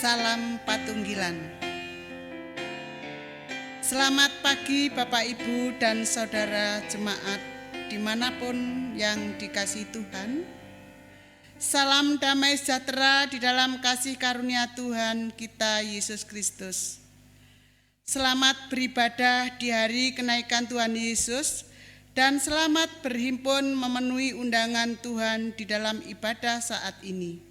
Salam Patunggilan. Selamat pagi Bapak Ibu dan Saudara jemaat dimanapun yang dikasihi Tuhan. Salam damai sejahtera di dalam kasih karunia Tuhan kita Yesus Kristus. Selamat beribadah di hari kenaikan Tuhan Yesus dan selamat berhimpun memenuhi undangan Tuhan di dalam ibadah saat ini.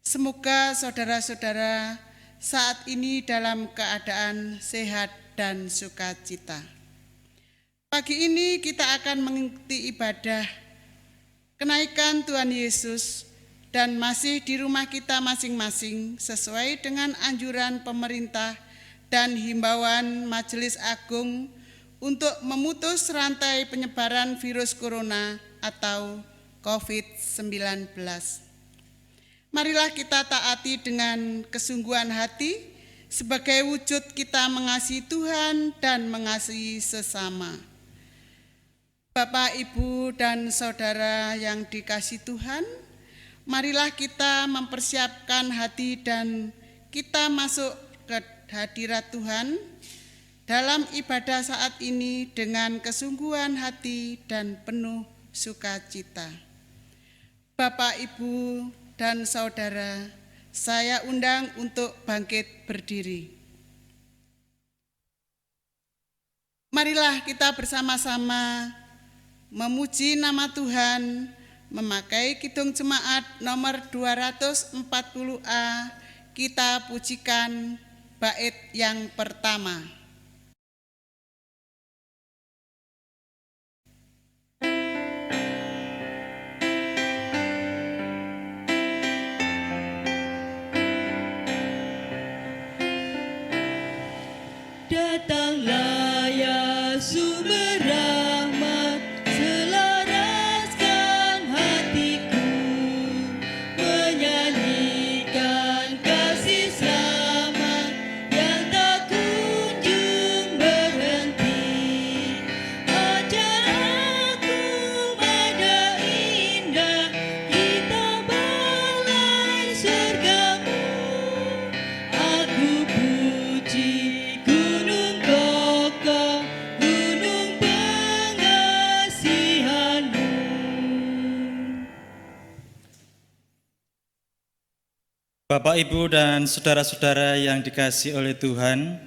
Semoga saudara-saudara saat ini dalam keadaan sehat dan sukacita. Pagi ini kita akan mengikuti ibadah kenaikan Tuhan Yesus dan masih di rumah kita masing-masing sesuai dengan anjuran pemerintah dan himbauan Majelis Agung untuk memutus rantai penyebaran virus corona atau COVID-19. Marilah kita taati dengan kesungguhan hati sebagai wujud kita mengasihi Tuhan dan mengasihi sesama. Bapak, Ibu, dan Saudara yang dikasihi Tuhan, marilah kita mempersiapkan hati dan kita masuk ke hadirat Tuhan dalam ibadah saat ini dengan kesungguhan hati dan penuh sukacita. Bapak, Ibu, dan Saudara, saya undang untuk bangkit berdiri. Marilah kita bersama-sama memuji nama Tuhan, memakai kidung jemaat nomor 240A, kita pujikan bait yang pertama. Datanglah ya sumber rahmat, selaraskan hatiku, menyanyikan kasih selamat yang tak kunjung berhenti. Ajar aku pada indah kitab balai surgamu, aku puji Bapak, Ibu, dan saudara-saudara yang dikasihi oleh Tuhan,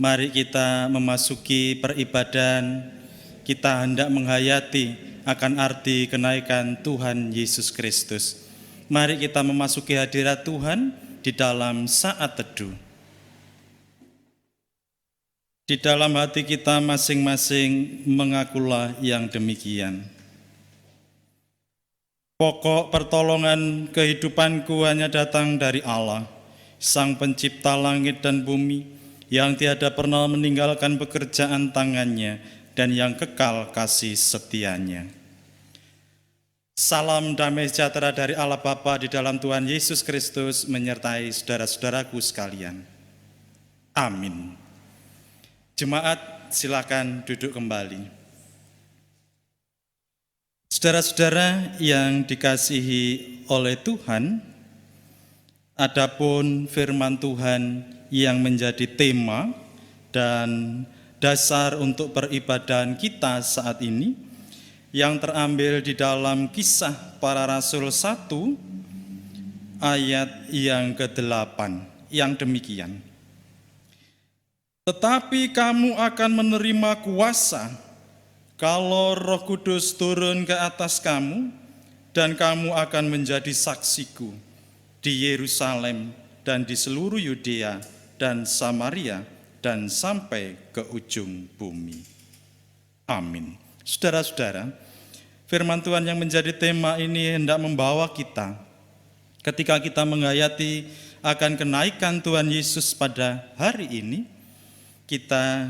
mari kita memasuki peribadahan. Kita hendak menghayati akan arti kenaikan Tuhan Yesus Kristus. Mari kita memasuki hadirat Tuhan di dalam saat teduh. Di dalam hati kita masing-masing mengakulah yang demikian. Pokok pertolongan kehidupanku hanya datang dari Allah, Sang Pencipta langit dan bumi, yang tiada pernah meninggalkan pekerjaan tangannya dan yang kekal kasih setianya. Salam damai sejahtera dari Allah Bapa di dalam Tuhan Yesus Kristus menyertai saudara-saudaraku sekalian. Amin. Jemaat, silakan duduk kembali. Saudara-saudara yang dikasihi oleh Tuhan, adapun firman Tuhan yang menjadi tema dan dasar untuk peribadahan kita saat ini, yang terambil di dalam Kisah Para Rasul 1 ayat yang ke-8, yang demikian. Tetapi kamu akan menerima kuasa kalau Roh Kudus turun ke atas kamu, dan kamu akan menjadi saksiku di Yerusalem dan di seluruh Yudea dan Samaria dan sampai ke ujung bumi. Amin. Saudara-saudara, firman Tuhan yang menjadi tema ini hendak membawa kita ketika kita menghayati akan kenaikan Tuhan Yesus pada hari ini, kita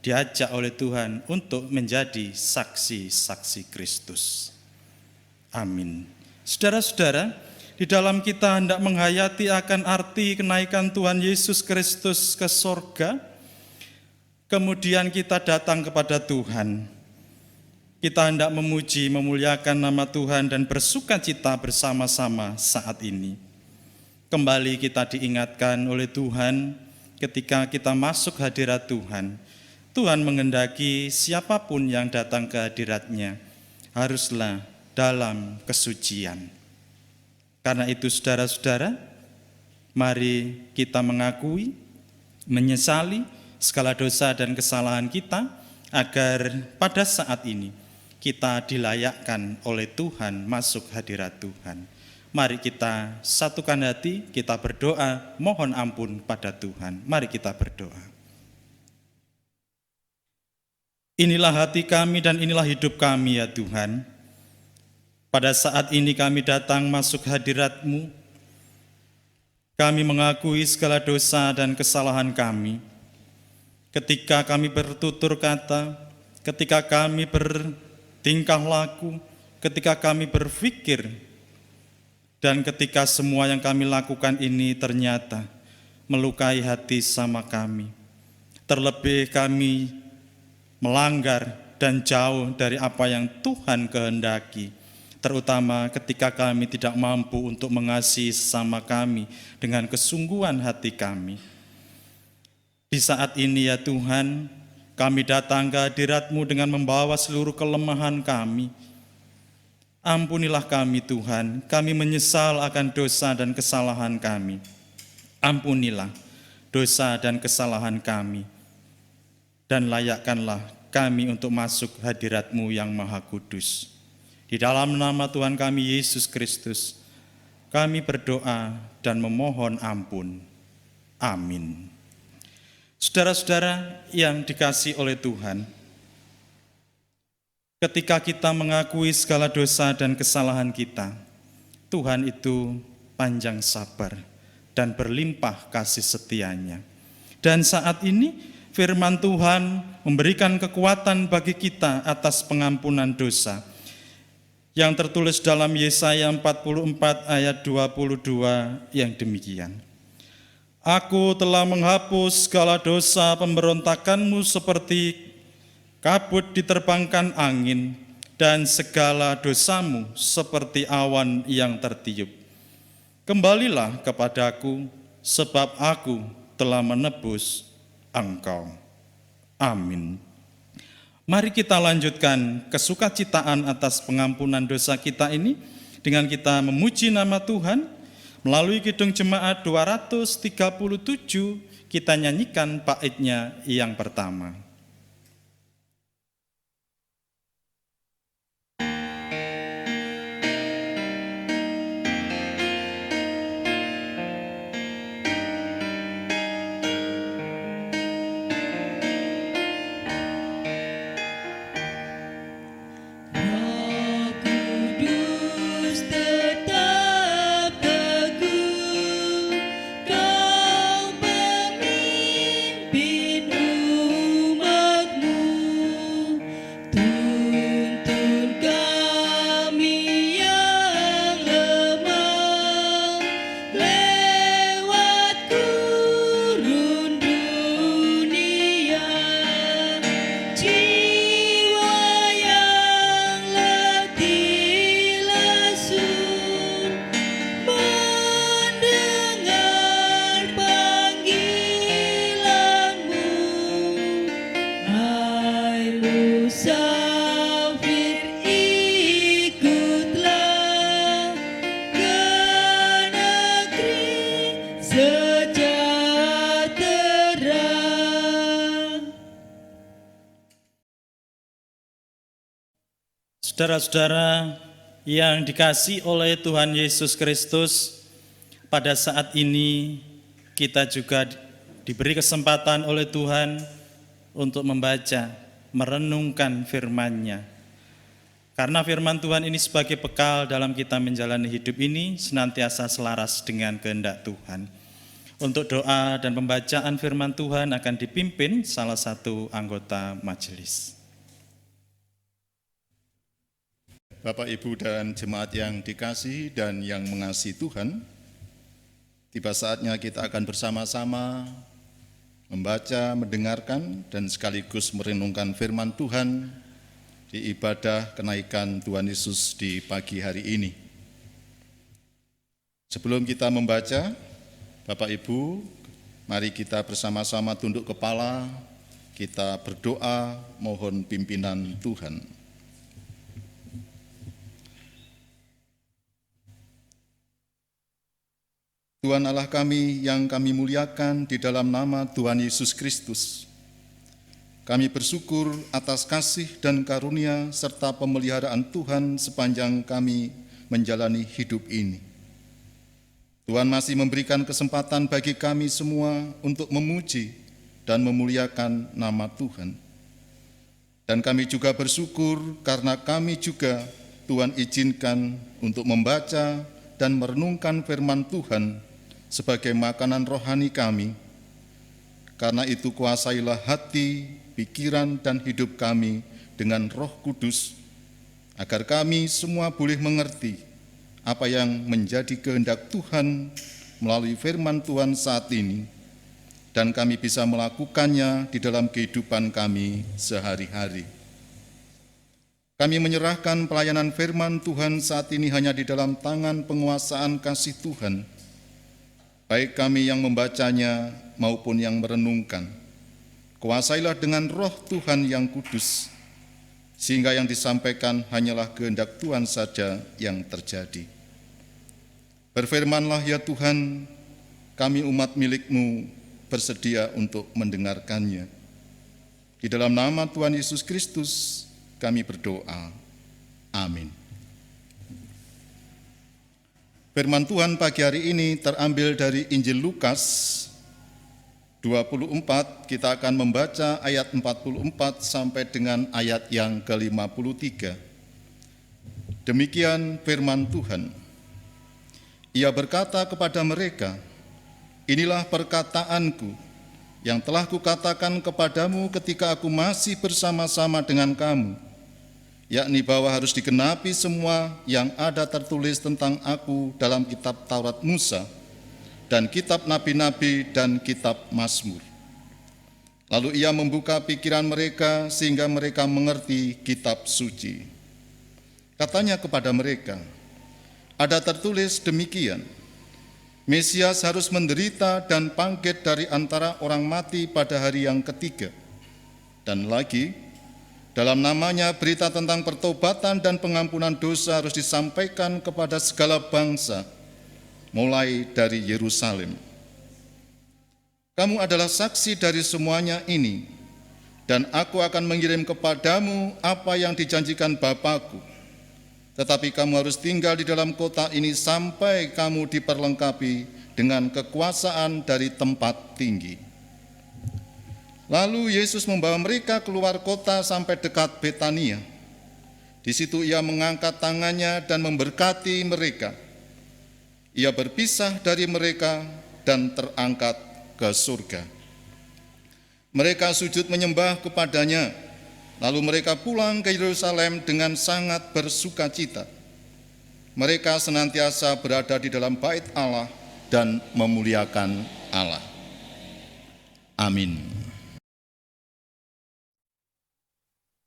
diajak oleh Tuhan untuk menjadi saksi-saksi Kristus. Amin. Saudara-saudara, di dalam kita hendak menghayati akan arti kenaikan Tuhan Yesus Kristus ke sorga, kemudian kita datang kepada Tuhan. Kita hendak memuji, memuliakan nama Tuhan dan bersukacita bersama-sama saat ini. Kembali kita diingatkan oleh Tuhan ketika kita masuk hadirat Tuhan. Tuhan menghendaki siapapun yang datang ke hadirat-Nya haruslah dalam kesucian. Karena itu saudara-saudara, mari kita mengakui, menyesali segala dosa dan kesalahan kita agar pada saat ini kita dilayakkan oleh Tuhan masuk hadirat Tuhan. Mari kita satukan hati, kita berdoa, mohon ampun pada Tuhan. Mari kita berdoa. Inilah hati kami dan inilah hidup kami ya Tuhan. Pada saat ini kami datang masuk hadirat-Mu. Kami mengakui segala dosa dan kesalahan kami. Ketika kami bertutur kata, ketika kami bertingkah laku, ketika kami berpikir, dan ketika semua yang kami lakukan ini ternyata melukai hati sama kami. Terlebih kami melanggar dan jauh dari apa yang Tuhan kehendaki, terutama ketika kami tidak mampu untuk mengasihi sesama kami dengan kesungguhan hati kami. Di saat ini ya Tuhan, kami datang ke hadirat-Mu dengan membawa seluruh kelemahan kami. Ampunilah kami Tuhan, kami menyesal akan dosa dan kesalahan kami. Ampunilah dosa dan kesalahan kami. Dan layakkanlah kami untuk masuk hadirat-Mu yang Maha Kudus. Di dalam nama Tuhan kami Yesus Kristus, kami berdoa dan memohon ampun. Amin. Saudara-saudara yang dikasihi oleh Tuhan, ketika kita mengakui segala dosa dan kesalahan kita, Tuhan itu panjang sabar dan berlimpah kasih setia-Nya. Dan saat ini firman Tuhan memberikan kekuatan bagi kita atas pengampunan dosa yang tertulis dalam Yesaya 44 ayat 22 yang demikian. Aku telah menghapus segala dosa pemberontakanmu seperti kabut diterbangkan angin dan segala dosamu seperti awan yang tertiup. Kembalilah kepadaku sebab aku telah menebus Engkau. Amin. Mari kita lanjutkan kesukacitaan atas pengampunan dosa kita ini dengan kita memuji nama Tuhan. Melalui Kidung Jemaat 237 kita nyanyikan baitnya yang pertama. Saudara-saudara yang dikasihi oleh Tuhan Yesus Kristus, pada saat ini kita juga diberi kesempatan oleh Tuhan untuk membaca, merenungkan firman-Nya. Karena firman Tuhan ini sebagai bekal dalam kita menjalani hidup ini senantiasa selaras dengan kehendak Tuhan. Untuk doa dan pembacaan firman Tuhan akan dipimpin salah satu anggota majelis. Bapak, Ibu, dan jemaat yang dikasihi dan yang mengasihi Tuhan, tiba saatnya kita akan bersama-sama membaca, mendengarkan, dan sekaligus merenungkan firman Tuhan di ibadah kenaikan Tuhan Yesus di pagi hari ini. Sebelum kita membaca, Bapak Ibu, mari kita bersama-sama tunduk kepala, kita berdoa mohon pimpinan Tuhan. Tuhan Allah kami yang kami muliakan di dalam nama Tuhan Yesus Kristus. Kami bersyukur atas kasih dan karunia serta pemeliharaan Tuhan sepanjang kami menjalani hidup ini. Tuhan masih memberikan kesempatan bagi kami semua untuk memuji dan memuliakan nama Tuhan. Dan kami juga bersyukur karena kami juga Tuhan izinkan untuk membaca dan merenungkan firman Tuhan sebagai makanan rohani kami. Karena itu kuasailah hati, pikiran, dan hidup kami dengan Roh Kudus, agar kami semua boleh mengerti apa yang menjadi kehendak Tuhan melalui firman Tuhan saat ini, dan kami bisa melakukannya di dalam kehidupan kami sehari-hari. Kami menyerahkan pelayanan firman Tuhan saat ini hanya di dalam tangan penguasaan kasih Tuhan, baik kami yang membacanya maupun yang merenungkan. Kuasailah dengan Roh Tuhan yang kudus, sehingga yang disampaikan hanyalah kehendak Tuhan saja yang terjadi. Berfirmanlah ya Tuhan, kami umat milik-Mu bersedia untuk mendengarkannya. Di dalam nama Tuhan Yesus Kristus kami berdoa. Amin. Firman Tuhan pagi hari ini terambil dari Injil Lukas 24, kita akan membaca ayat 44 sampai dengan ayat yang ke-53. Demikian firman Tuhan. Ia berkata kepada mereka, inilah perkataanku yang telah kukatakan kepadamu ketika aku masih bersama-sama dengan kamu, yakni bahwa harus digenapi semua yang ada tertulis tentang aku dalam kitab Taurat Musa dan kitab nabi-nabi dan kitab Mazmur. Lalu ia membuka pikiran mereka sehingga mereka mengerti kitab suci. Katanya kepada mereka, ada tertulis demikian, Mesias harus menderita dan bangkit dari antara orang mati pada hari yang ketiga. Dan lagi, dalam namanya berita tentang pertobatan dan pengampunan dosa harus disampaikan kepada segala bangsa, mulai dari Yerusalem. Kamu adalah saksi dari semuanya ini, dan aku akan mengirim kepadamu apa yang dijanjikan Bapa-Ku. Tetapi kamu harus tinggal di dalam kota ini sampai kamu diperlengkapi dengan kekuasaan dari tempat tinggi. Lalu Yesus membawa mereka keluar kota sampai dekat Betania. Di situ ia mengangkat tangannya dan memberkati mereka. Ia berpisah dari mereka dan terangkat ke surga. Mereka sujud menyembah kepadanya, lalu mereka pulang ke Yerusalem dengan sangat bersukacita. Mereka senantiasa berada di dalam bait Allah dan memuliakan Allah. Amin.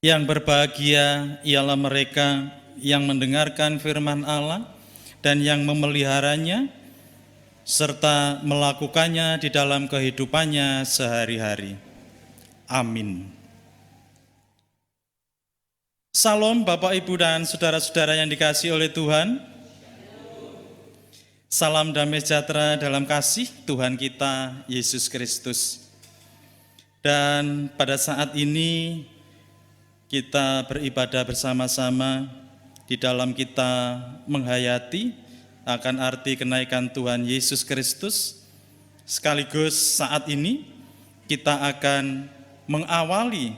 Yang berbahagia ialah mereka yang mendengarkan firman Allah dan yang memeliharanya, serta melakukannya di dalam kehidupannya sehari-hari. Amin. Salam Bapak, Ibu, dan saudara-saudara yang dikasihi oleh Tuhan. Salam damai sejahtera dalam kasih Tuhan kita, Yesus Kristus. Dan pada saat ini, kita beribadah bersama-sama di dalam kita menghayati akan arti kenaikan Tuhan Yesus Kristus. Sekaligus saat ini kita akan mengawali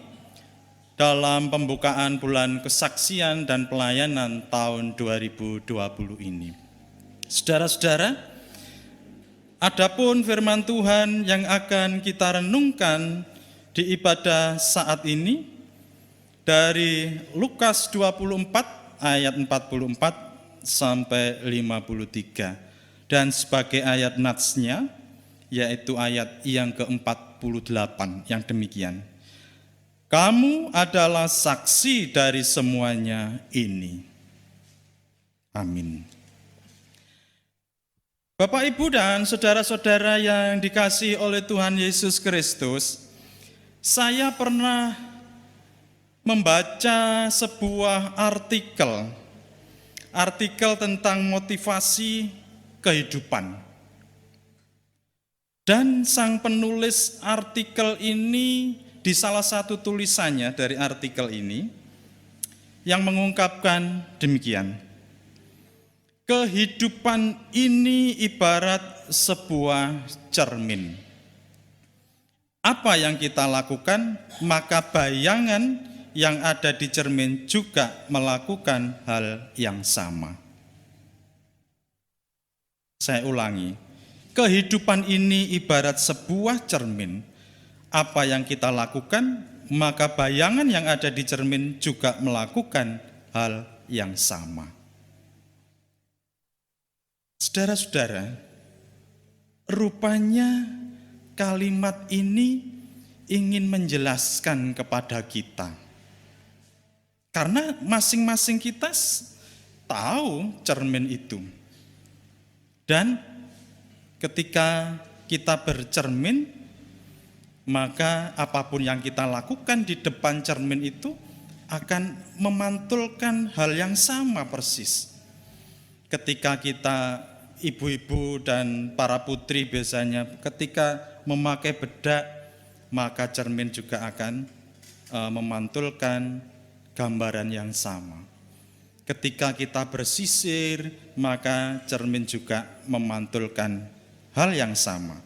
dalam pembukaan bulan kesaksian dan pelayanan tahun 2020 ini. Saudara-saudara, adapun firman Tuhan yang akan kita renungkan di ibadah saat ini dari Lukas 24 ayat 44 sampai 53, dan sebagai ayat natsnya yaitu ayat yang ke-48 yang demikian. Kamu adalah saksi dari semuanya ini. Amin. Bapak, Ibu, dan saudara-saudara yang dikasihi oleh Tuhan Yesus Kristus, saya pernah membaca sebuah artikel tentang motivasi kehidupan. Dan sang penulis artikel ini di salah satu tulisannya dari artikel ini yang mengungkapkan demikian. Kehidupan ini ibarat sebuah cermin. Apa yang kita lakukan, maka bayangan yang ada di cermin juga melakukan hal yang sama. Saya ulangi, kehidupan ini ibarat sebuah cermin. Apa yang kita lakukan, maka bayangan yang ada di cermin juga melakukan hal yang sama. Saudara-saudara, rupanya kalimat ini ingin menjelaskan kepada kita. Karena masing-masing kita tahu cermin itu. Dan ketika kita bercermin, maka apapun yang kita lakukan di depan cermin itu akan memantulkan hal yang sama persis. Ketika kita, ibu-ibu dan para putri biasanya ketika memakai bedak, maka cermin juga akan memantulkan gambaran yang sama. Ketika kita bersisir, maka cermin juga memantulkan hal yang sama.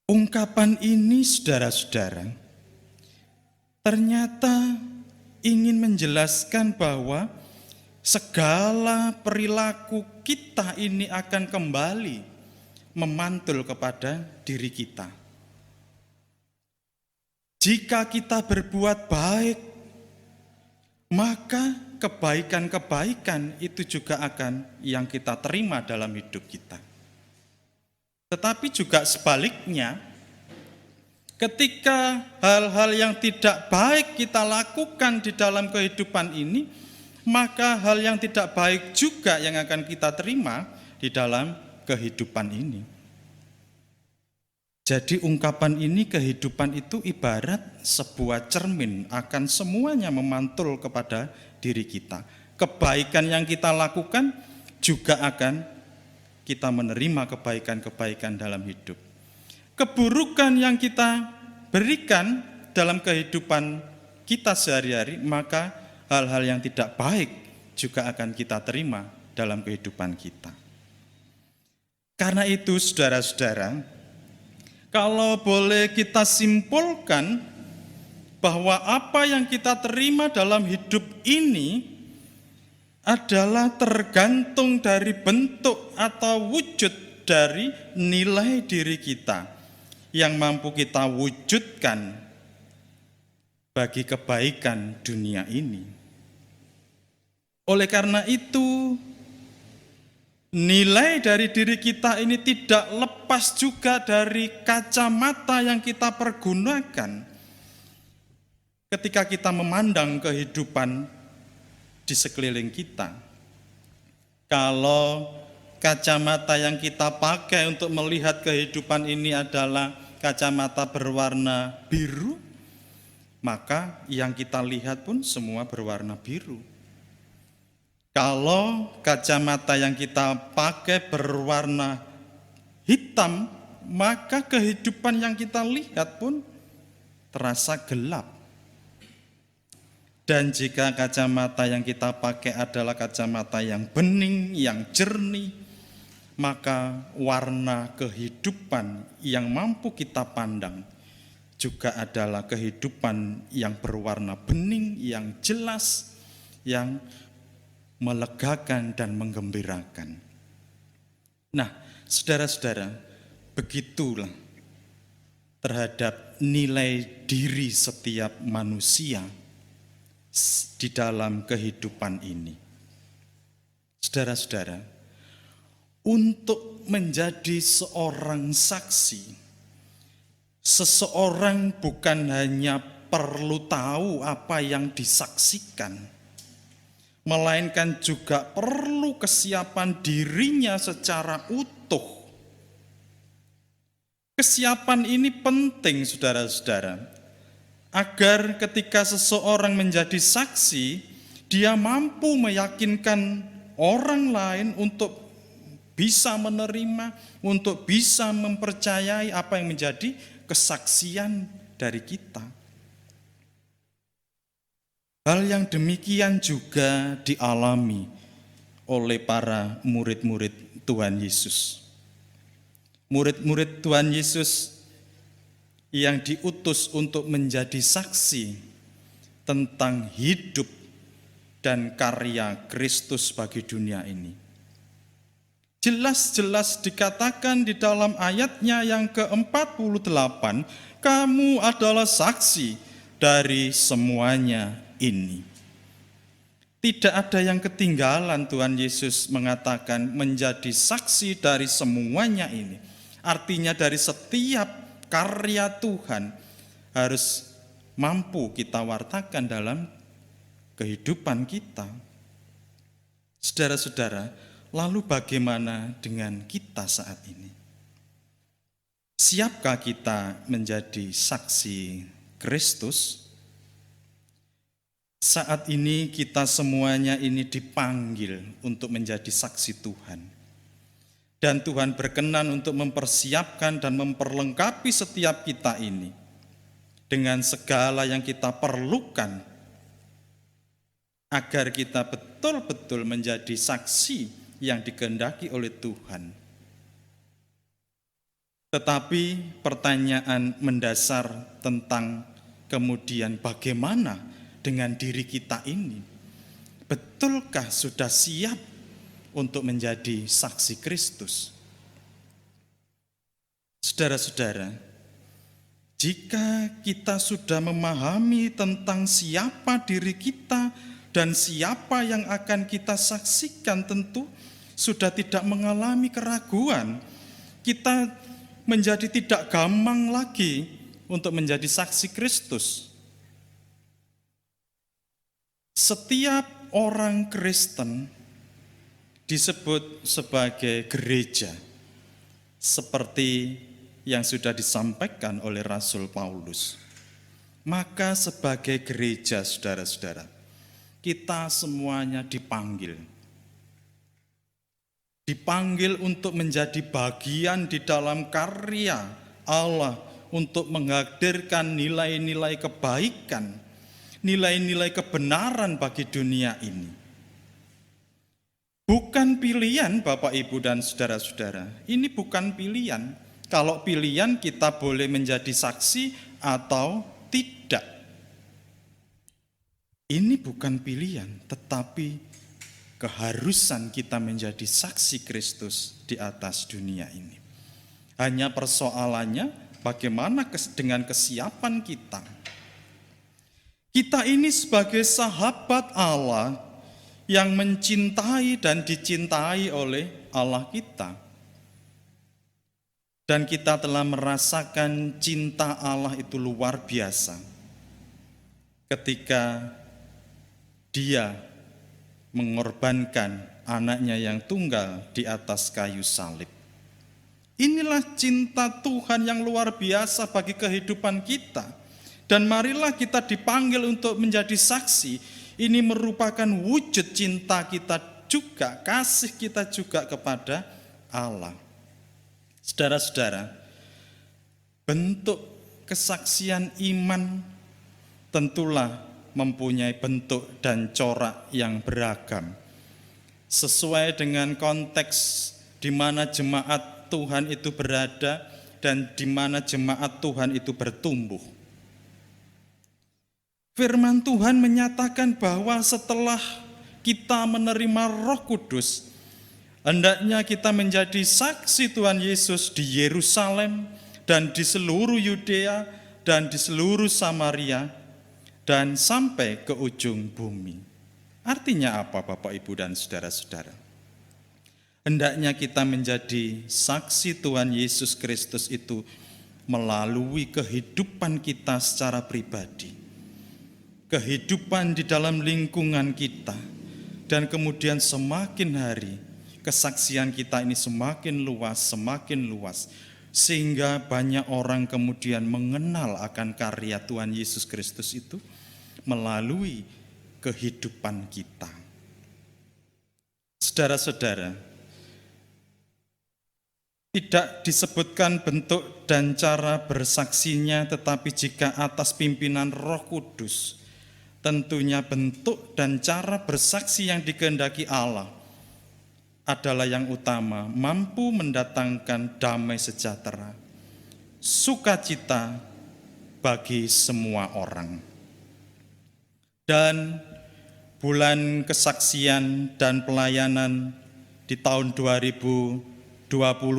Ungkapan ini, saudara-saudara, ternyata ingin menjelaskan bahwa segala perilaku kita ini akan kembali memantul kepada diri kita. Jika kita berbuat baik, maka kebaikan-kebaikan itu juga akan yang kita terima dalam hidup kita. Tetapi juga sebaliknya, ketika hal-hal yang tidak baik kita lakukan di dalam kehidupan ini, maka hal yang tidak baik juga yang akan kita terima di dalam kehidupan ini. Jadi ungkapan ini, kehidupan itu ibarat sebuah cermin, akan semuanya memantul kepada diri kita. Kebaikan yang kita lakukan juga akan kita menerima kebaikan-kebaikan dalam hidup. Keburukan yang kita berikan dalam kehidupan kita sehari-hari, maka hal-hal yang tidak baik juga akan kita terima dalam kehidupan kita. Karena itu, saudara-saudara, kalau boleh kita simpulkan bahwa apa yang kita terima dalam hidup ini adalah tergantung dari bentuk atau wujud dari nilai diri kita yang mampu kita wujudkan bagi kebaikan dunia ini. Oleh karena itu, nilai dari diri kita ini tidak lepas juga dari kacamata yang kita pergunakan ketika kita memandang kehidupan di sekeliling kita. Kalau kacamata yang kita pakai untuk melihat kehidupan ini adalah kacamata berwarna biru, maka yang kita lihat pun semua berwarna biru. Kalau kacamata yang kita pakai berwarna hitam, maka kehidupan yang kita lihat pun terasa gelap. Dan jika kacamata yang kita pakai adalah kacamata yang bening, yang jernih, maka warna kehidupan yang mampu kita pandang juga adalah kehidupan yang berwarna bening, yang jelas, yang melegakan dan menggembirakan. Nah, saudara-saudara, begitulah terhadap nilai diri setiap manusia di dalam kehidupan ini. Saudara-saudara, untuk menjadi seorang saksi, seseorang bukan hanya perlu tahu apa yang disaksikan, melainkan juga perlu kesiapan dirinya secara utuh. Kesiapan ini penting, saudara-saudara, agar ketika seseorang menjadi saksi, dia mampu meyakinkan orang lain untuk bisa menerima, untuk bisa mempercayai apa yang menjadi kesaksian dari kita. Hal yang demikian juga dialami oleh para murid-murid Tuhan Yesus. Murid-murid Tuhan Yesus yang diutus untuk menjadi saksi tentang hidup dan karya Kristus bagi dunia ini. Jelas-jelas dikatakan di dalam ayatnya yang ke-48, kamu adalah saksi dari semuanya ini. Tidak ada yang ketinggalan. Tuhan Yesus mengatakan menjadi saksi dari semuanya ini. Artinya dari setiap karya Tuhan harus mampu kita wartakan dalam kehidupan kita. Saudara-saudara, lalu bagaimana dengan kita saat ini? Siapkah kita menjadi saksi Kristus? Saat ini kita semuanya ini dipanggil untuk menjadi saksi Tuhan. Dan Tuhan berkenan untuk mempersiapkan dan memperlengkapi setiap kita ini dengan segala yang kita perlukan agar kita betul-betul menjadi saksi yang dikehendaki oleh Tuhan. Tetapi pertanyaan mendasar tentang kemudian bagaimana dengan diri kita ini? Betulkah sudah siap untuk menjadi saksi Kristus? Saudara-saudara, jika kita sudah memahami tentang siapa diri kita dan siapa yang akan kita saksikan, tentu sudah tidak mengalami keraguan. Kita menjadi tidak gampang lagi untuk menjadi saksi Kristus. Setiap orang Kristen disebut sebagai gereja, seperti yang sudah disampaikan oleh Rasul Paulus. Maka sebagai gereja, saudara-saudara, kita semuanya dipanggil untuk menjadi bagian di dalam karya Allah, untuk menghadirkan nilai-nilai kebaikan, nilai-nilai kebenaran bagi dunia ini. Bukan pilihan, Bapak, Ibu, dan saudara-saudara. Ini bukan pilihan. Kalau pilihan, kita boleh menjadi saksi atau tidak. Ini bukan pilihan, tetapi keharusan kita menjadi saksi Kristus di atas dunia ini. Hanya persoalannya bagaimana dengan kesiapan kita. Kita ini sebagai sahabat Allah yang mencintai dan dicintai oleh Allah kita. Dan kita telah merasakan cinta Allah itu luar biasa ketika Dia mengorbankan anaknya yang tunggal di atas kayu salib. Inilah cinta Tuhan yang luar biasa bagi kehidupan kita. Dan marilah kita dipanggil untuk menjadi saksi. Ini merupakan wujud cinta kita juga, kasih kita juga kepada Allah. Saudara-saudara, bentuk kesaksian iman tentulah mempunyai bentuk dan corak yang beragam. Sesuai dengan konteks di mana jemaat Tuhan itu berada dan di mana jemaat Tuhan itu bertumbuh. Firman Tuhan menyatakan bahwa setelah kita menerima Roh Kudus, hendaknya kita menjadi saksi Tuhan Yesus di Yerusalem dan di seluruh Yudea dan di seluruh Samaria dan sampai ke ujung bumi. Artinya apa, Bapak, Ibu, dan saudara-saudara? Hendaknya kita menjadi saksi Tuhan Yesus Kristus itu melalui kehidupan kita secara pribadi, kehidupan di dalam lingkungan kita, dan kemudian semakin hari kesaksian kita ini semakin luas, sehingga banyak orang kemudian mengenal akan karya Tuhan Yesus Kristus itu melalui kehidupan kita. Saudara-saudara, tidak disebutkan bentuk dan cara bersaksinya, tetapi jika atas pimpinan Roh Kudus, tentunya bentuk dan cara bersaksi yang dikehendaki Allah adalah yang utama, mampu mendatangkan damai sejahtera, sukacita bagi semua orang. Dan bulan kesaksian dan pelayanan di tahun 2020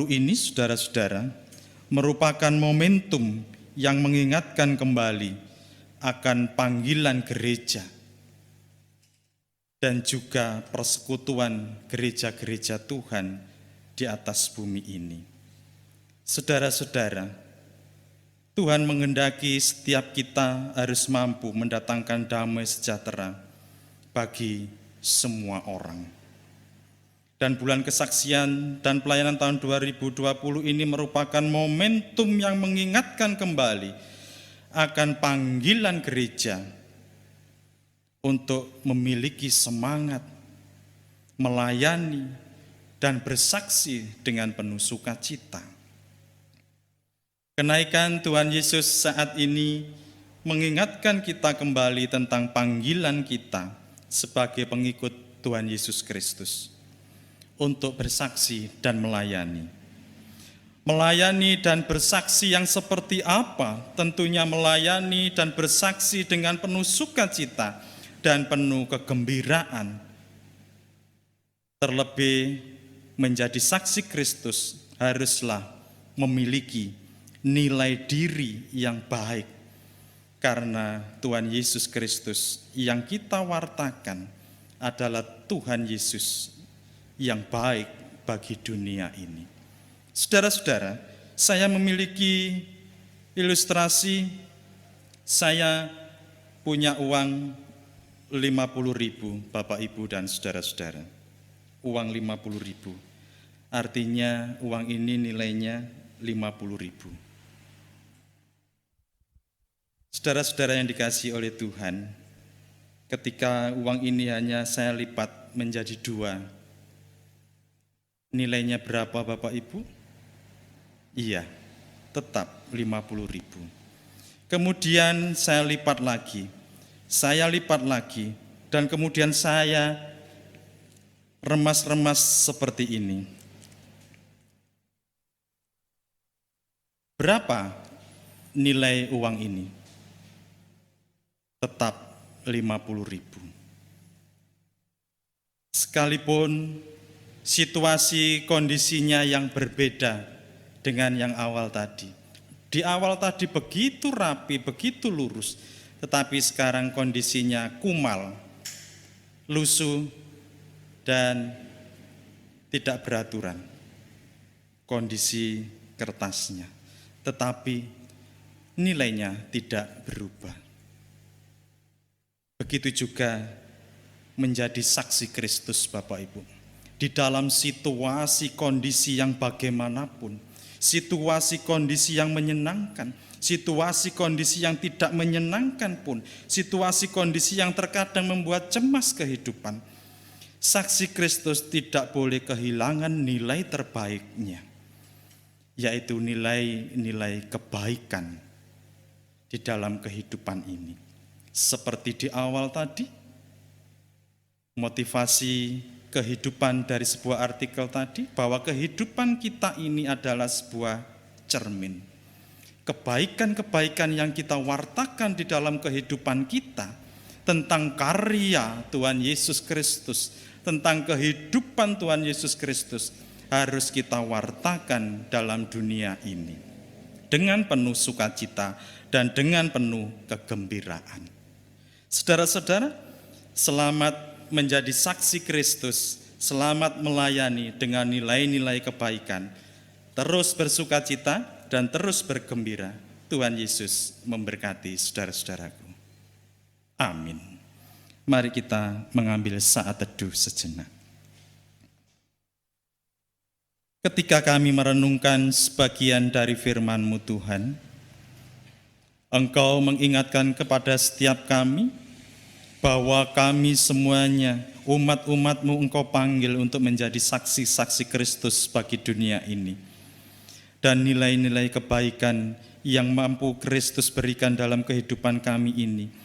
ini, saudara-saudara, merupakan momentum yang mengingatkan kembali akan panggilan gereja dan juga persekutuan gereja-gereja Tuhan di atas bumi ini. Saudara-saudara, Tuhan menghendaki setiap kita harus mampu mendatangkan damai sejahtera bagi semua orang. Dan bulan kesaksian dan pelayanan tahun 2020 ini merupakan momentum yang mengingatkan kembali akan panggilan gereja untuk memiliki semangat, melayani, dan bersaksi dengan penuh sukacita. Kenaikan Tuhan Yesus saat ini mengingatkan kita kembali tentang panggilan kita sebagai pengikut Tuhan Yesus Kristus untuk bersaksi dan melayani. Melayani dan bersaksi yang seperti apa? Tentunya melayani dan bersaksi dengan penuh sukacita dan penuh kegembiraan. Terlebih menjadi saksi Kristus haruslah memiliki nilai diri yang baik, karena Tuhan Yesus Kristus yang kita wartakan adalah Tuhan Yesus yang baik bagi dunia ini. Saudara-saudara, saya memiliki ilustrasi. Saya punya uang 50.000, Bapak Ibu dan saudara-saudara. Uang 50.000. Artinya uang ini nilainya 50.000. Saudara-saudara yang dikasihi oleh Tuhan, ketika uang ini hanya saya lipat menjadi 2, nilainya berapa Bapak Ibu? Iya, tetap 50.000. Kemudian saya lipat lagi, dan kemudian saya remas-remas seperti ini. Berapa nilai uang ini? Tetap 50.000. Sekalipun situasi kondisinya yang berbeda dengan yang awal tadi. Di awal tadi begitu rapi, begitu lurus, tetapi sekarang kondisinya kumal, lusuh, dan tidak beraturan kondisi kertasnya. Tetapi nilainya tidak berubah. Begitu juga menjadi saksi Kristus, Bapak Ibu. Di dalam situasi kondisi yang bagaimanapun, situasi kondisi yang menyenangkan, situasi kondisi yang tidak menyenangkan pun, situasi kondisi yang terkadang membuat cemas kehidupan, saksi Kristus tidak boleh kehilangan nilai terbaiknya, yaitu nilai-nilai kebaikan di dalam kehidupan ini. Seperti di awal tadi, motivasi kehidupan dari sebuah artikel tadi, bahwa kehidupan kita ini adalah sebuah cermin. Kebaikan-kebaikan yang kita wartakan di dalam kehidupan kita tentang karya Tuhan Yesus Kristus, tentang kehidupan Tuhan Yesus Kristus harus kita wartakan dalam dunia ini dengan penuh sukacita dan dengan penuh kegembiraan. Saudara-saudara, selamat menjadi saksi Kristus, selamat melayani dengan nilai-nilai kebaikan, terus bersukacita dan terus bergembira. Tuhan Yesus memberkati saudara-saudaraku. Amin. Mari kita mengambil saat teduh sejenak. Ketika kami merenungkan sebagian dari firman-Mu Tuhan, Engkau mengingatkan kepada setiap kami bahwa kami semuanya, umat-umat-Mu Engkau panggil untuk menjadi saksi-saksi Kristus bagi dunia ini. Dan nilai-nilai kebaikan yang mampu Kristus berikan dalam kehidupan kami ini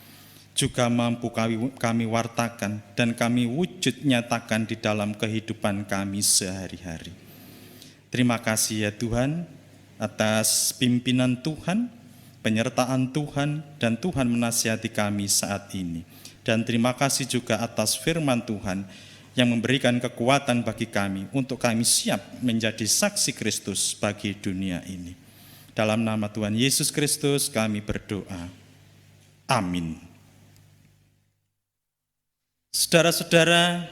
juga mampu kami wartakan dan kami wujud nyatakan di dalam kehidupan kami sehari-hari. Terima kasih ya Tuhan atas pimpinan Tuhan, penyertaan Tuhan, dan Tuhan menasihati kami saat ini. Dan terima kasih juga atas firman Tuhan yang memberikan kekuatan bagi kami untuk kami siap menjadi saksi Kristus bagi dunia ini. Dalam nama Tuhan Yesus Kristus kami berdoa. Amin. Saudara-saudara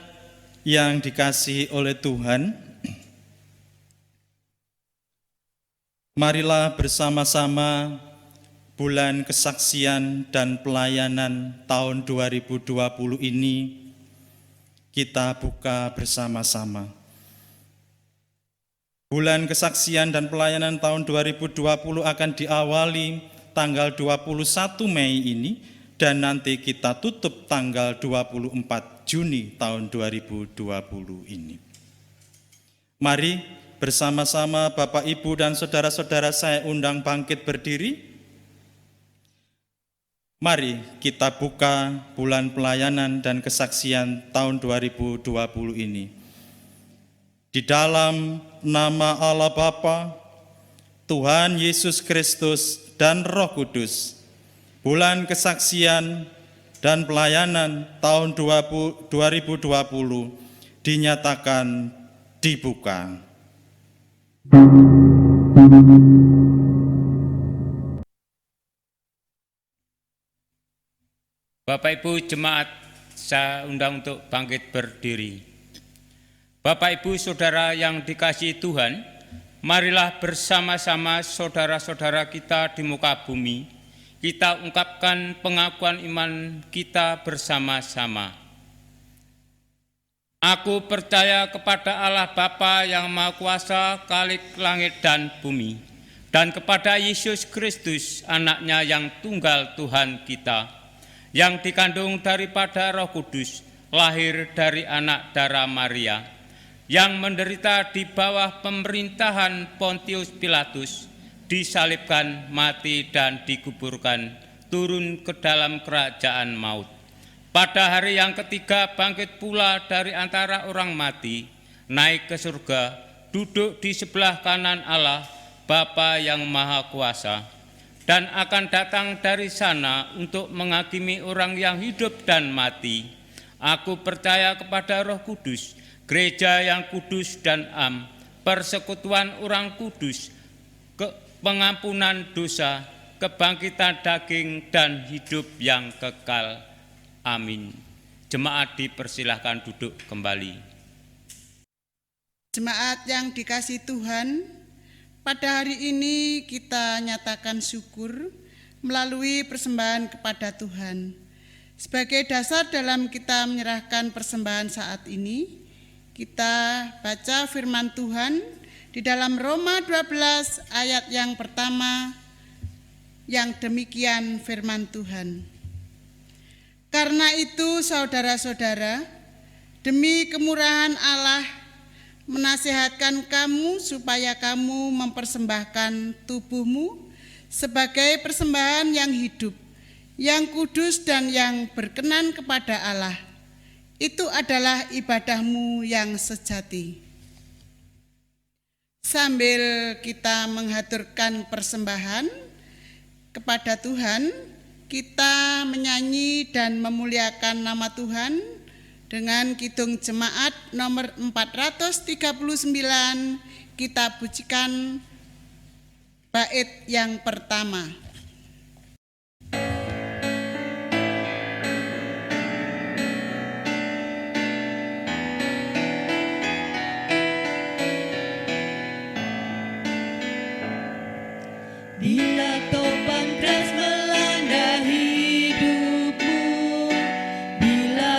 yang dikasihi oleh Tuhan, marilah bersama-sama bulan kesaksian dan pelayanan tahun 2020 ini kita buka bersama-sama. Bulan kesaksian dan pelayanan tahun 2020 akan diawali tanggal 21 Mei ini dan nanti kita tutup tanggal 24 Juni tahun 2020 ini. Mari bersama-sama Bapak, Ibu, dan saudara-saudara saya undang bangkit berdiri. Mari kita buka bulan pelayanan dan kesaksian tahun 2020 ini. Di dalam nama Allah Bapa, Tuhan Yesus Kristus, dan Roh Kudus, bulan kesaksian dan pelayanan tahun 2020 dinyatakan dibuka. Bapak Ibu jemaat, saya undang untuk bangkit berdiri. Bapak Ibu saudara yang dikasihi Tuhan, marilah bersama-sama saudara-saudara kita di muka bumi, kita ungkapkan pengakuan iman kita bersama-sama. Aku percaya kepada Allah Bapa yang Maha Kuasa, Khalik langit dan bumi, dan kepada Yesus Kristus, anaknya yang tunggal Tuhan kita, yang dikandung daripada Roh Kudus, lahir dari anak darah Maria, yang menderita di bawah pemerintahan Pontius Pilatus, disalibkan, mati, dan dikuburkan, turun ke dalam kerajaan maut. Pada hari yang ketiga bangkit pula dari antara orang mati, naik ke surga, duduk di sebelah kanan Allah, Bapa yang Maha Kuasa, dan akan datang dari sana untuk menghakimi orang yang hidup dan mati. Aku percaya kepada Roh Kudus, gereja yang kudus dan am, persekutuan orang kudus, pengampunan dosa, kebangkitan daging, dan hidup yang kekal. Amin. Jemaat dipersilahkan duduk kembali. Jemaat yang dikasihi Tuhan, pada hari ini kita nyatakan syukur melalui persembahan kepada Tuhan. Sebagai dasar dalam kita menyerahkan persembahan saat ini, kita baca firman Tuhan di dalam Roma 12 ayat yang pertama, yang demikian firman Tuhan. Karena itu saudara-saudara, demi kemurahan Allah, menasihatkan kamu supaya kamu mempersembahkan tubuhmu sebagai persembahan yang hidup, yang kudus dan yang berkenan kepada Allah. Itu adalah ibadahmu yang sejati. Sambil kita menghaturkan persembahan kepada Tuhan, kita menyanyi dan memuliakan nama Tuhan dengan kidung jemaat nomor 439, kita pujikan bait yang pertama. Bila topan keras melanda hidupmu, bila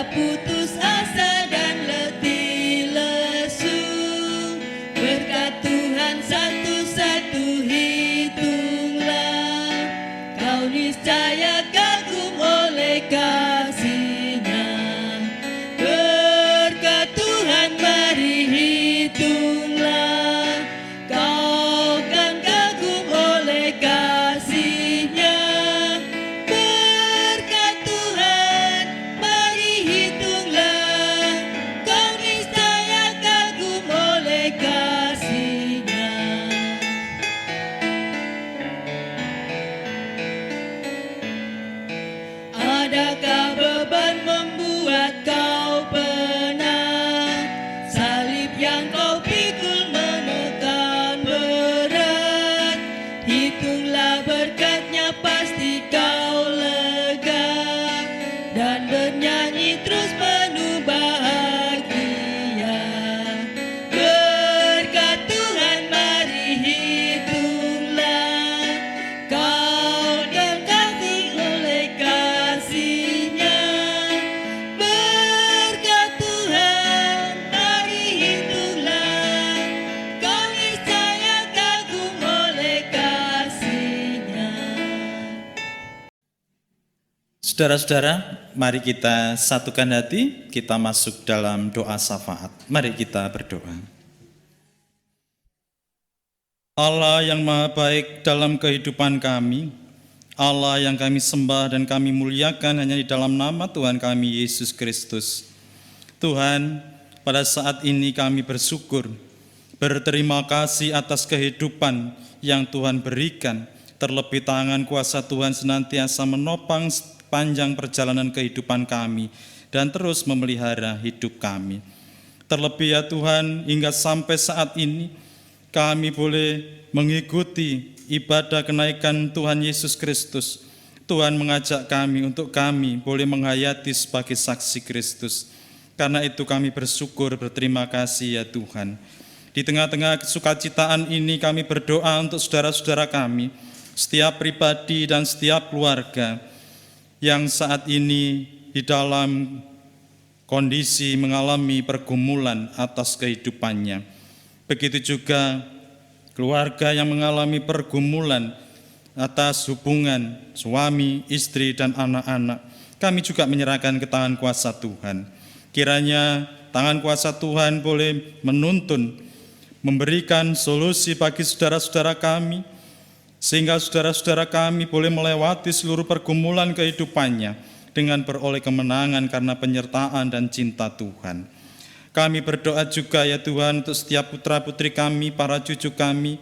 Saudara-saudara, mari kita satukan hati, kita masuk dalam doa syafaat. Mari kita berdoa. Allah yang maha baik dalam kehidupan kami, Allah yang kami sembah dan kami muliakan hanya di dalam nama Tuhan kami Yesus Kristus. Tuhan, pada saat ini kami bersyukur, berterima kasih atas kehidupan yang Tuhan berikan, terlebih tangan kuasa Tuhan senantiasa menopang panjang perjalanan kehidupan kami dan terus memelihara hidup kami. Terlebih ya Tuhan, hingga sampai saat ini kami boleh mengikuti ibadah kenaikan Tuhan Yesus Kristus. Tuhan mengajak kami untuk kami boleh menghayati sebagai saksi Kristus. Karena itu kami bersyukur, berterima kasih ya Tuhan. Di tengah-tengah kesukacitaan ini kami berdoa untuk saudara-saudara kami, setiap pribadi dan setiap keluarga yang saat ini di dalam kondisi mengalami pergumulan atas kehidupannya. Begitu juga keluarga yang mengalami pergumulan atas hubungan suami, istri, dan anak-anak. Kami juga menyerahkan ke tangan kuasa Tuhan. Kiranya tangan kuasa Tuhan boleh menuntun, memberikan solusi bagi saudara-saudara kami, sehingga saudara-saudara kami boleh melewati seluruh pergumulan kehidupannya dengan beroleh kemenangan karena penyertaan dan cinta Tuhan. Kami berdoa juga ya Tuhan untuk setiap putra-putri kami, para cucu kami,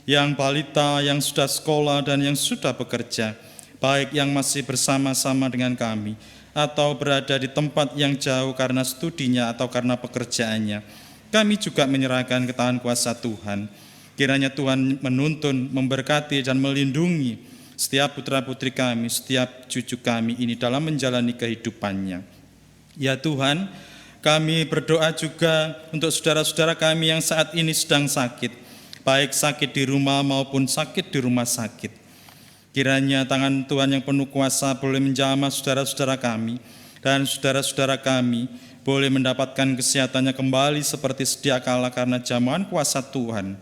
yang balita, yang sudah sekolah, dan yang sudah bekerja, baik yang masih bersama-sama dengan kami, atau berada di tempat yang jauh karena studinya atau karena pekerjaannya. Kami juga menyerahkan ke tangan kuasa Tuhan. Kiranya Tuhan menuntun, memberkati, dan melindungi setiap putra-putri kami, setiap cucu kami ini dalam menjalani kehidupannya. Ya Tuhan, kami berdoa juga untuk saudara-saudara kami yang saat ini sedang sakit, baik sakit di rumah maupun sakit di rumah sakit. Kiranya tangan Tuhan yang penuh kuasa boleh menjamah saudara-saudara kami, dan saudara-saudara kami boleh mendapatkan kesehatannya kembali seperti sedia kala karena jamahan kuasa Tuhan.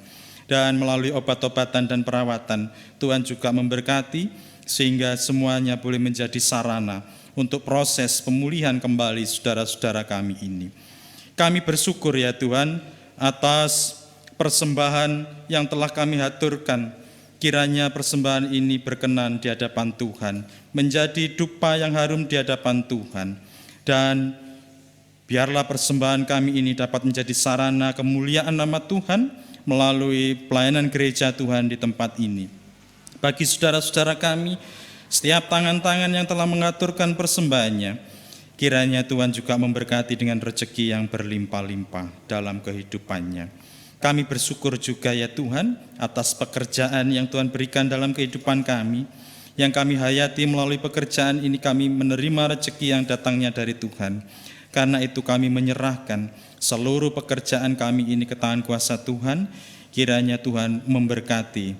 Dan melalui obat-obatan dan perawatan, Tuhan juga memberkati sehingga semuanya boleh menjadi sarana untuk proses pemulihan kembali saudara-saudara kami ini. Kami bersyukur ya Tuhan atas persembahan yang telah kami haturkan. Kiranya persembahan ini berkenan di hadapan Tuhan, menjadi dupa yang harum di hadapan Tuhan. Dan biarlah persembahan kami ini dapat menjadi sarana kemuliaan nama Tuhan melalui pelayanan gereja Tuhan di tempat ini. Bagi saudara-saudara kami, setiap tangan-tangan yang telah mengaturkan persembahannya, kiranya Tuhan juga memberkati dengan rezeki yang berlimpah-limpah dalam kehidupannya. Kami bersyukur juga ya Tuhan atas pekerjaan yang Tuhan berikan dalam kehidupan kami, yang kami hayati melalui pekerjaan ini kami menerima rezeki yang datangnya dari Tuhan. Karena itu kami menyerahkan seluruh pekerjaan kami ini ke tangan kuasa Tuhan, kiranya Tuhan memberkati.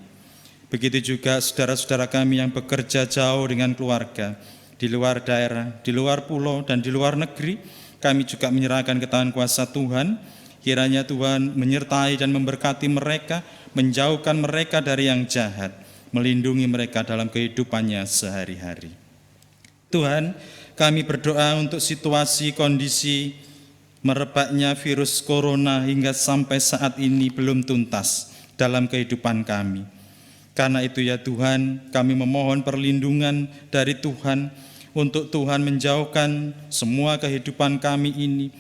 Begitu juga saudara-saudara kami yang bekerja jauh dengan keluarga, di luar daerah, di luar pulau, dan di luar negeri, kami juga menyerahkan ke tangan kuasa Tuhan. Kiranya Tuhan menyertai dan memberkati mereka, menjauhkan mereka dari yang jahat, melindungi mereka dalam kehidupannya sehari-hari. Tuhan, kami berdoa untuk situasi kondisi merebaknya virus corona hingga sampai saat ini belum tuntas dalam kehidupan kami. Karena itu ya Tuhan, kami memohon perlindungan dari Tuhan untuk Tuhan menjauhkan semua kehidupan kami ini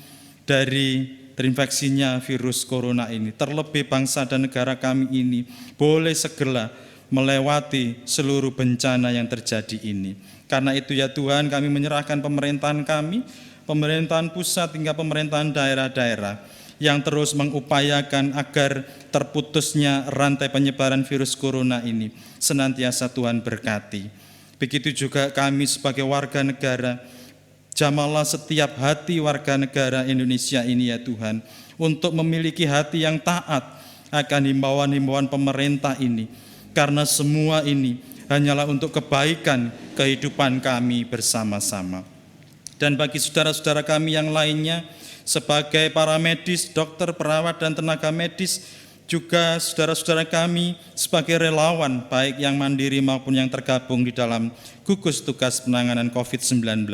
dari terinfeksinya virus corona ini. Terlebih bangsa dan negara kami ini boleh segera melewati seluruh bencana yang terjadi ini. Karena itu ya Tuhan, kami menyerahkan pemerintahan kami, pemerintahan pusat hingga pemerintahan daerah-daerah yang terus mengupayakan agar terputusnya rantai penyebaran virus corona ini senantiasa Tuhan berkati. Begitu juga kami sebagai warga negara, jamalah setiap hati warga negara Indonesia ini ya Tuhan, untuk memiliki hati yang taat akan himbauan-himbauan pemerintah ini, karena semua ini hanyalah untuk kebaikan kehidupan kami bersama-sama. Dan bagi saudara-saudara kami yang lainnya, sebagai para medis, dokter, perawat, dan tenaga medis, juga saudara-saudara kami sebagai relawan, baik yang mandiri maupun yang tergabung di dalam gugus tugas penanganan COVID-19.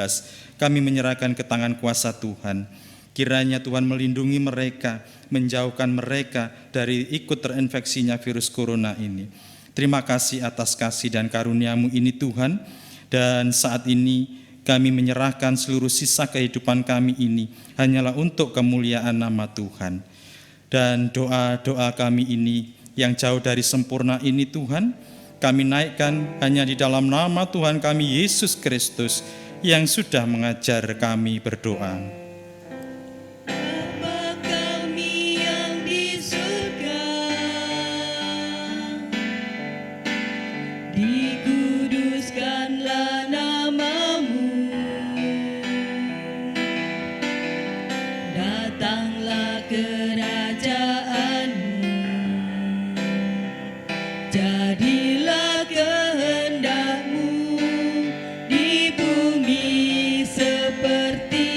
Kami menyerahkan ke tangan kuasa Tuhan. Kiranya Tuhan melindungi mereka, menjauhkan mereka dari ikut terinfeksinya virus corona ini. Terima kasih atas kasih dan karunia-Mu ini Tuhan, dan saat ini kami menyerahkan seluruh sisa kehidupan kami ini hanyalah untuk kemuliaan nama Tuhan. Dan doa-doa kami ini yang jauh dari sempurna ini Tuhan, kami naikkan hanya di dalam nama Tuhan kami Yesus Kristus yang sudah mengajar kami berdoa. Bapa kami yang di surga, dikuduskanlah nama-Mu, datanglah kerajaan-Mu, jadilah kehendak-Mu di bumi seperti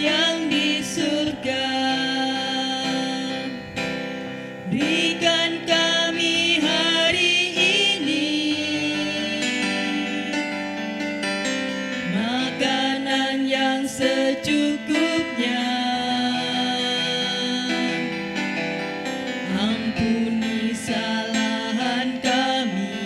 yang di surga. Berikan kami hari ini makanan yang secukupnya. Ampuni kesalahan kami,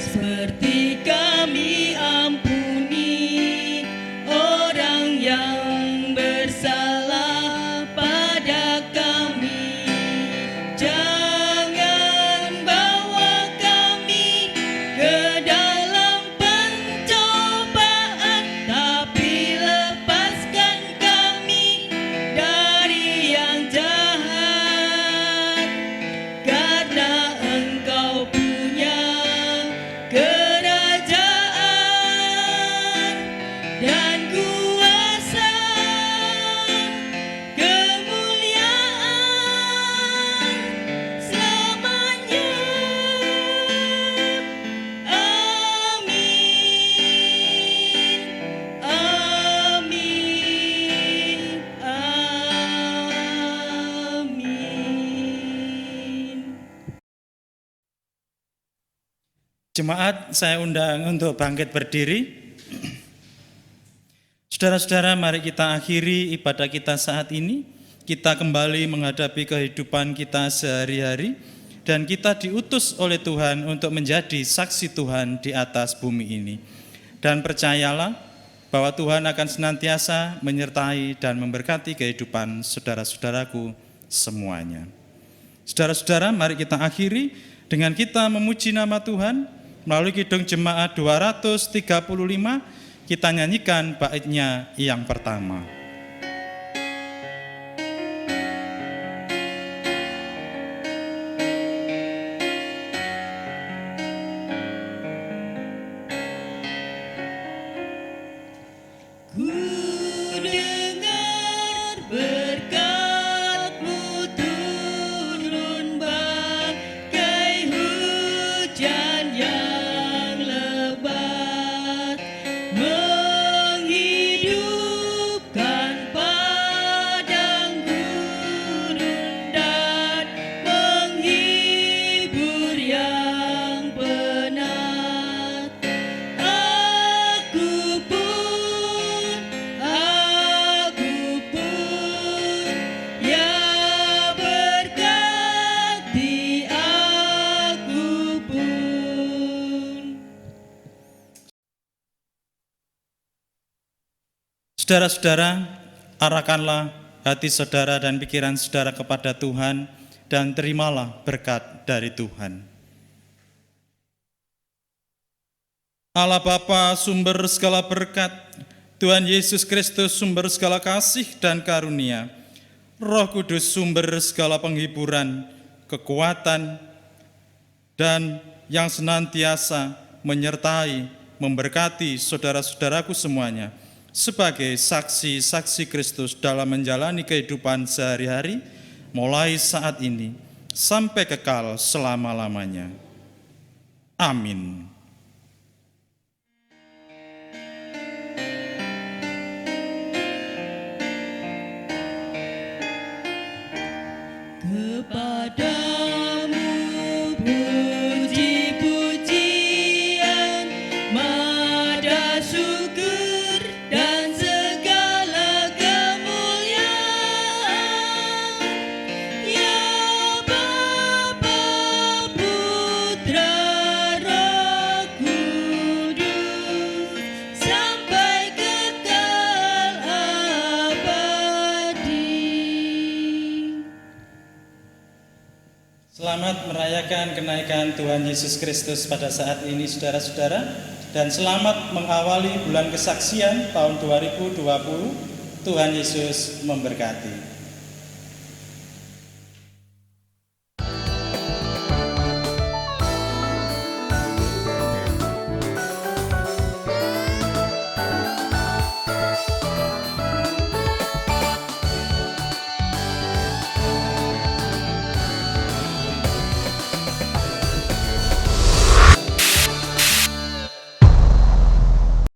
seperti kami ampuni orang yang bersalah pada kami. Jangan bawa kami ke dalam pencobaan, tapi lepaskan kami dari yang jahat. Karena Engkau punya kerajaan dan kuasa, kemuliaan selamanya. Amin. Amin. Amin. Jemaat, saya undang untuk bangkit berdiri. Saudara-saudara, mari kita akhiri ibadah kita saat ini. Kita kembali menghadapi kehidupan kita sehari-hari, dan kita diutus oleh Tuhan untuk menjadi saksi Tuhan di atas bumi ini. Dan percayalah bahwa Tuhan akan senantiasa menyertai dan memberkati kehidupan saudara-saudaraku semuanya. Saudara-saudara, mari kita akhiri dengan kita memuji nama Tuhan. Melalui Kidung Jemaat 235, kita nyanyikan baitnya yang pertama. Ku dengar berkat-Mu turun bagai hujan yang lebat, menghidupkan padang gurun dan menghibur yang penat. Aku pun, ya berkati aku pun. Saudara-saudara, arahkanlah hati saudara dan pikiran saudara kepada Tuhan, dan terimalah berkat dari Tuhan. Allah Bapa, sumber segala berkat, Tuhan Yesus Kristus, sumber segala kasih dan karunia, Roh Kudus, sumber segala penghiburan, kekuatan, dan yang senantiasa menyertai, memberkati saudara-saudaraku semuanya, sebagai saksi-saksi Kristus dalam menjalani kehidupan sehari-hari, mulai saat ini sampai kekal selama-lamanya. Amin. Selamat merayakan kenaikan Tuhan Yesus Kristus pada saat ini saudara-saudara, dan selamat mengawali bulan kesaksian tahun 2020. Tuhan Yesus memberkati.